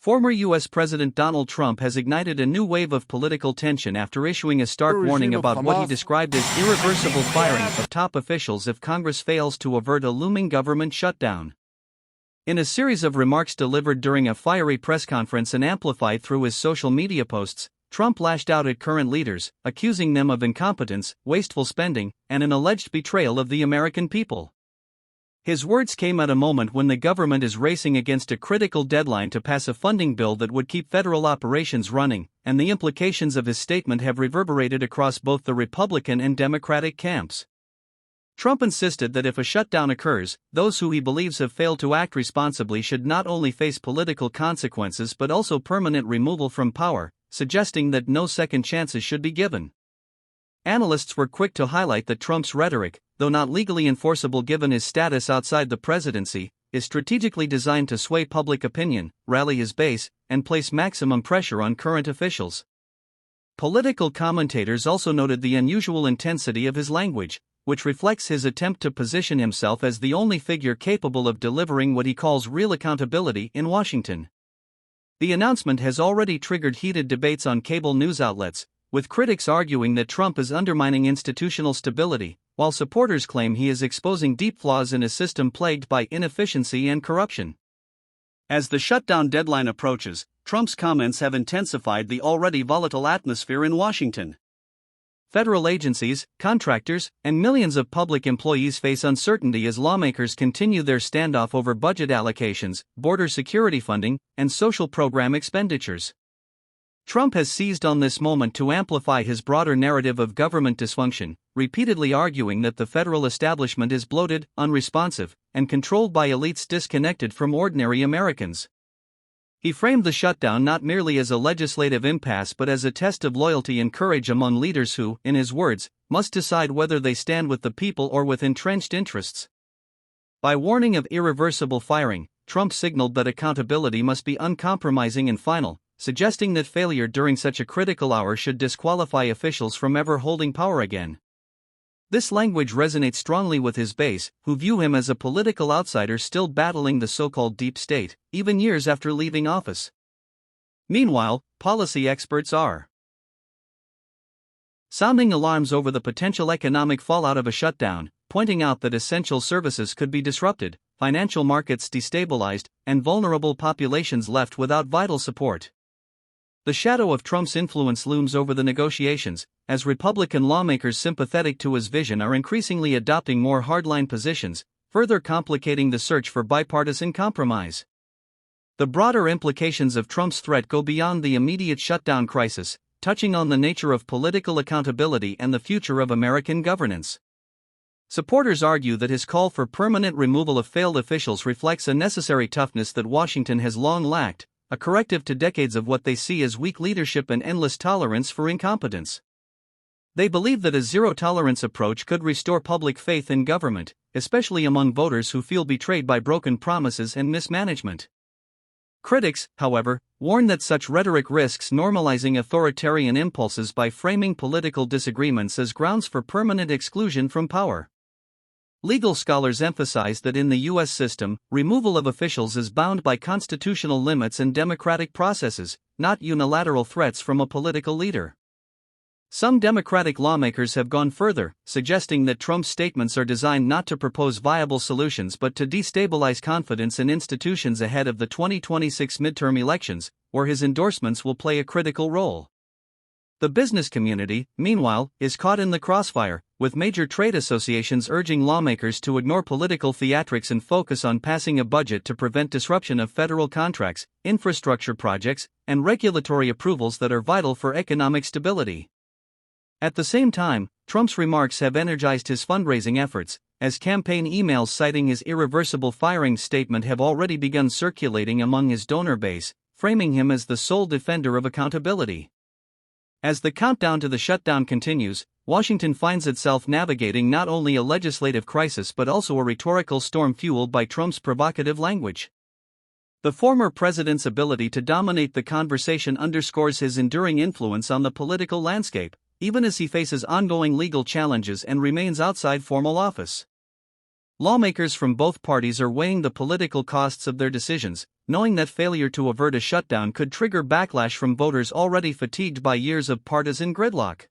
Former U.S. President Donald Trump has ignited a new wave of political tension after issuing a stark warning about what he described as irreversible firing of top officials if Congress fails to avert a looming government shutdown. In a series of remarks delivered during a fiery press conference and amplified through his social media posts, Trump lashed out at current leaders, accusing them of incompetence, wasteful spending, and an alleged betrayal of the American people. His words came at a moment when the government is racing against a critical deadline to pass a funding bill that would keep federal operations running, and the implications of his statement have reverberated across both the Republican and Democratic camps. Trump insisted that if a shutdown occurs, those who he believes have failed to act responsibly should not only face political consequences but also permanent removal from power, suggesting that no second chances should be given. Analysts were quick to highlight that Trump's rhetoric, though not legally enforceable given his status outside the presidency, is strategically designed to sway public opinion, rally his base, and place maximum pressure on current officials. Political commentators also noted the unusual intensity of his language, which reflects his attempt to position himself as the only figure capable of delivering what he calls real accountability in Washington. The announcement has already triggered heated debates on cable news outlets, with critics arguing that Trump is undermining institutional stability, while supporters claim he is exposing deep flaws in a system plagued by inefficiency and corruption. As the shutdown deadline approaches, Trump's comments have intensified the already volatile atmosphere in Washington. Federal agencies, contractors, and millions of public employees face uncertainty as lawmakers continue their standoff over budget allocations, border security funding, and social program expenditures. Trump has seized on this moment to amplify his broader narrative of government dysfunction, repeatedly arguing that the federal establishment is bloated, unresponsive, and controlled by elites disconnected from ordinary Americans. He framed the shutdown not merely as a legislative impasse but as a test of loyalty and courage among leaders who, in his words, must decide whether they stand with the people or with entrenched interests. By warning of irreversible firing, Trump signaled that accountability must be uncompromising and final, suggesting that failure during such a critical hour should disqualify officials from ever holding power again. This language resonates strongly with his base, who view him as a political outsider still battling the so-called deep state, even years after leaving office. Meanwhile, policy experts are sounding alarms over the potential economic fallout of a shutdown, pointing out that essential services could be disrupted, financial markets destabilized, and vulnerable populations left without vital support. The shadow of Trump's influence looms over the negotiations, as Republican lawmakers sympathetic to his vision are increasingly adopting more hardline positions, further complicating the search for bipartisan compromise. The broader implications of Trump's threat go beyond the immediate shutdown crisis, touching on the nature of political accountability and the future of American governance. Supporters argue that his call for permanent removal of failed officials reflects a necessary toughness that Washington has long lacked, a corrective to decades of what they see as weak leadership and endless tolerance for incompetence. They believe that a zero-tolerance approach could restore public faith in government, especially among voters who feel betrayed by broken promises and mismanagement. Critics, however, warn that such rhetoric risks normalizing authoritarian impulses by framing political disagreements as grounds for permanent exclusion from power. Legal scholars emphasize that in the U.S. system, removal of officials is bound by constitutional limits and democratic processes, not unilateral threats from a political leader. Some Democratic lawmakers have gone further, suggesting that Trump's statements are designed not to propose viable solutions but to destabilize confidence in institutions ahead of the 2026 midterm elections, where his endorsements will play a critical role. The business community, meanwhile, is caught in the crossfire, with major trade associations urging lawmakers to ignore political theatrics and focus on passing a budget to prevent disruption of federal contracts, infrastructure projects, and regulatory approvals that are vital for economic stability. At the same time, Trump's remarks have energized his fundraising efforts, as campaign emails citing his irreversible firing statement have already begun circulating among his donor base, framing him as the sole defender of accountability. As the countdown to the shutdown continues, Washington finds itself navigating not only a legislative crisis but also a rhetorical storm fueled by Trump's provocative language. The former president's ability to dominate the conversation underscores his enduring influence on the political landscape, even as he faces ongoing legal challenges and remains outside formal office. Lawmakers from both parties are weighing the political costs of their decisions, knowing that failure to avert a shutdown could trigger backlash from voters already fatigued by years of partisan gridlock.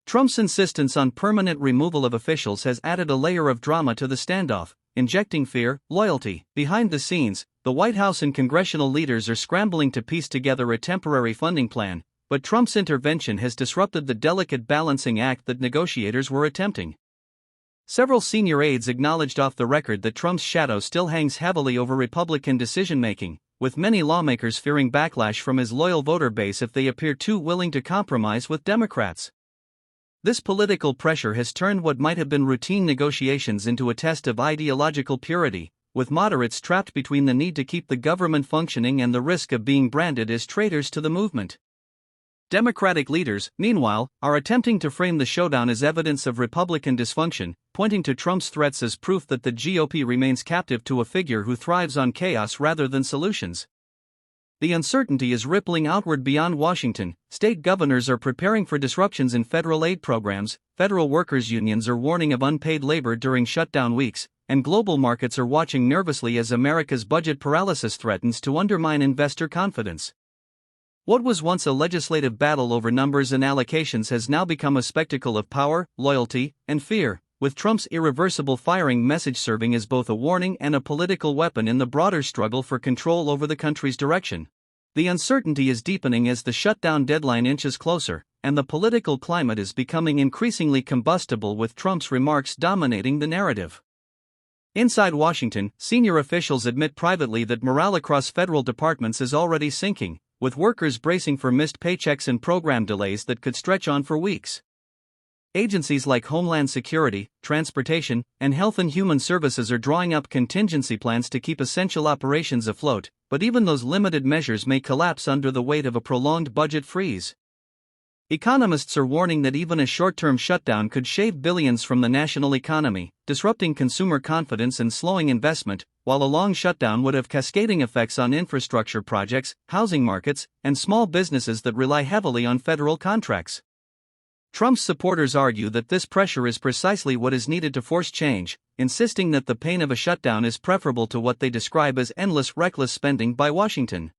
Trump's insistence on permanent removal of officials has added a layer of drama to the standoff, injecting fear, loyalty. Behind the scenes, the White House and congressional leaders are scrambling to piece together a temporary funding plan, but Trump's intervention has disrupted the delicate balancing act that negotiators were attempting. Several senior aides acknowledged off the record that Trump's shadow still hangs heavily over Republican decision-making, with many lawmakers fearing backlash from his loyal voter base if they appear too willing to compromise with Democrats. This political pressure has turned what might have been routine negotiations into a test of ideological purity, with moderates trapped between the need to keep the government functioning and the risk of being branded as traitors to the movement. Democratic leaders, meanwhile, are attempting to frame the showdown as evidence of Republican dysfunction, pointing to Trump's threats as proof that the GOP remains captive to a figure who thrives on chaos rather than solutions. The uncertainty is rippling outward beyond Washington. State governors are preparing for disruptions in federal aid programs, federal workers' unions are warning of unpaid labor during shutdown weeks, and global markets are watching nervously as America's budget paralysis threatens to undermine investor confidence. What was once a legislative battle over numbers and allocations has now become a spectacle of power, loyalty, and fear, with Trump's irreversible firing message serving as both a warning and a political weapon in the broader struggle for control over the country's direction. The uncertainty is deepening as the shutdown deadline inches closer, and the political climate is becoming increasingly combustible with Trump's remarks dominating the narrative. Inside Washington, senior officials admit privately that morale across federal departments is already sinking, with workers bracing for missed paychecks and program delays that could stretch on for weeks. Agencies like Homeland Security, Transportation, and Health and Human Services are drawing up contingency plans to keep essential operations afloat, but even those limited measures may collapse under the weight of a prolonged budget freeze. Economists are warning that even a short-term shutdown could shave billions from the national economy, disrupting consumer confidence and slowing investment, while a long shutdown would have cascading effects on infrastructure projects, housing markets, and small businesses that rely heavily on federal contracts. Trump's supporters argue that this pressure is precisely what is needed to force change, insisting that the pain of a shutdown is preferable to what they describe as endless reckless spending by Washington.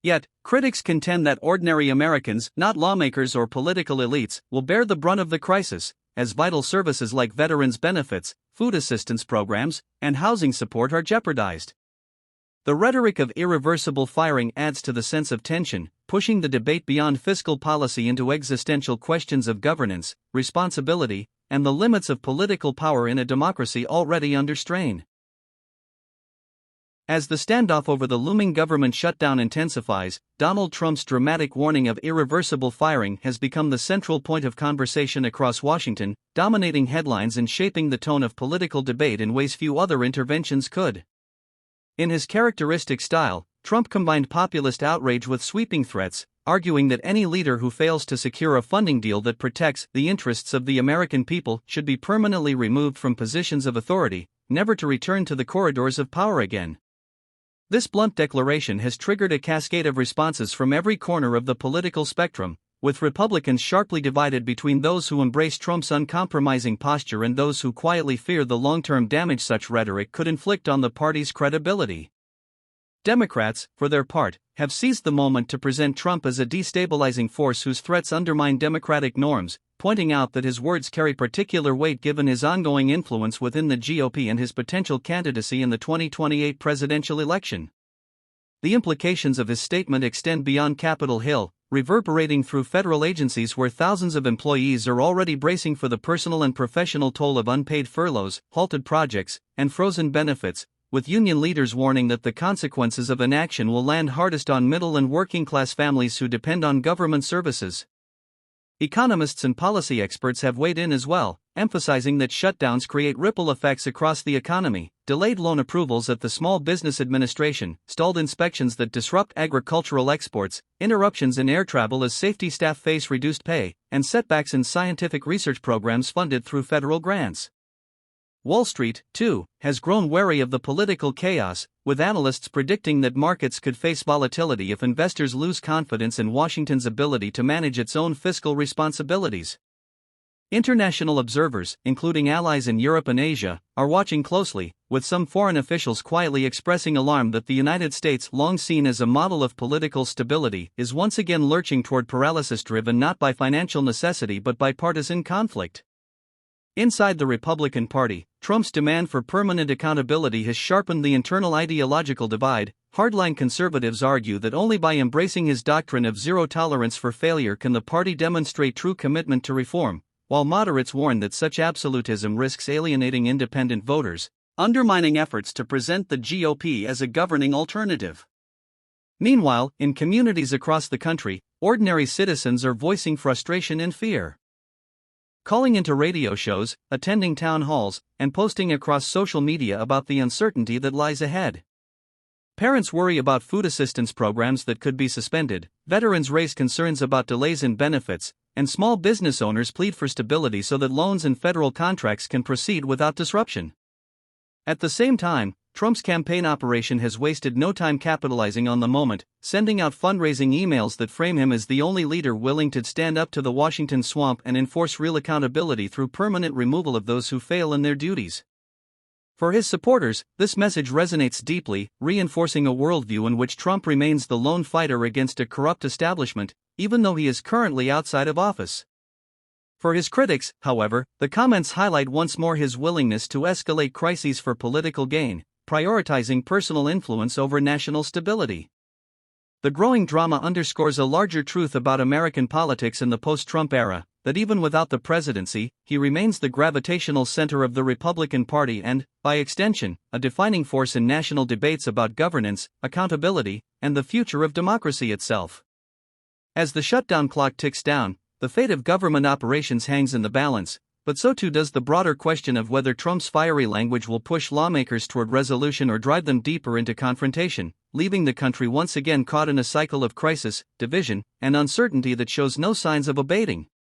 Yet, critics contend that ordinary Americans, not lawmakers or political elites, will bear the brunt of the crisis, as vital services like veterans' benefits, food assistance programs, and housing support are jeopardized. The rhetoric of irreversible firing adds to the sense of tension, pushing the debate beyond fiscal policy into existential questions of governance, responsibility, and the limits of political power in a democracy already under strain. As the standoff over the looming government shutdown intensifies, Donald Trump's dramatic warning of irreversible firing has become the central point of conversation across Washington, dominating headlines and shaping the tone of political debate in ways few other interventions could. In his characteristic style, Trump combined populist outrage with sweeping threats, arguing that any leader who fails to secure a funding deal that protects the interests of the American people should be permanently removed from positions of authority, never to return to the corridors of power again. This blunt declaration has triggered a cascade of responses from every corner of the political spectrum, with Republicans sharply divided between those who embrace Trump's uncompromising posture and those who quietly fear the long-term damage such rhetoric could inflict on the party's credibility. Democrats, for their part, have seized the moment to present Trump as a destabilizing force whose threats undermine democratic norms, pointing out that his words carry particular weight given his ongoing influence within the GOP and his potential candidacy in the 2028 presidential election. The implications of his statement extend beyond Capitol Hill, reverberating through federal agencies where thousands of employees are already bracing for the personal and professional toll of unpaid furloughs, halted projects, and frozen benefits, with union leaders warning that the consequences of inaction will land hardest on middle and working-class families who depend on government services. Economists and policy experts have weighed in as well, emphasizing that shutdowns create ripple effects across the economy, delayed loan approvals at the Small Business Administration, stalled inspections that disrupt agricultural exports, interruptions in air travel as safety staff face reduced pay, and setbacks in scientific research programs funded through federal grants. Wall Street, too, has grown wary of the political chaos, with analysts predicting that markets could face volatility if investors lose confidence in Washington's ability to manage its own fiscal responsibilities. International observers, including allies in Europe and Asia, are watching closely, with some foreign officials quietly expressing alarm that the United States, long seen as a model of political stability, is once again lurching toward paralysis driven not by financial necessity but by partisan conflict. Inside the Republican Party, Trump's demand for permanent accountability has sharpened the internal ideological divide. Hardline conservatives argue that only by embracing his doctrine of zero tolerance for failure can the party demonstrate true commitment to reform, while moderates warn that such absolutism risks alienating independent voters, undermining efforts to present the GOP as a governing alternative. Meanwhile, in communities across the country, ordinary citizens are voicing frustration and fear. Calling into radio shows, attending town halls, and posting across social media about the uncertainty that lies ahead. Parents worry about food assistance programs that could be suspended, veterans raise concerns about delays in benefits, and small business owners plead for stability so that loans and federal contracts can proceed without disruption. At the same time, Trump's campaign operation has wasted no time capitalizing on the moment, sending out fundraising emails that frame him as the only leader willing to stand up to the Washington swamp and enforce real accountability through permanent removal of those who fail in their duties. For his supporters, this message resonates deeply, reinforcing a worldview in which Trump remains the lone fighter against a corrupt establishment, even though he is currently outside of office. For his critics, however, the comments highlight once more his willingness to escalate crises for political gain, prioritizing personal influence over national stability. The growing drama underscores a larger truth about American politics in the post-Trump era, that even without the presidency, he remains the gravitational center of the Republican Party and, by extension, a defining force in national debates about governance, accountability, and the future of democracy itself. As the shutdown clock ticks down, the fate of government operations hangs in the balance, but so too does the broader question of whether Trump's fiery language will push lawmakers toward resolution or drive them deeper into confrontation, leaving the country once again caught in a cycle of crisis, division, and uncertainty that shows no signs of abating.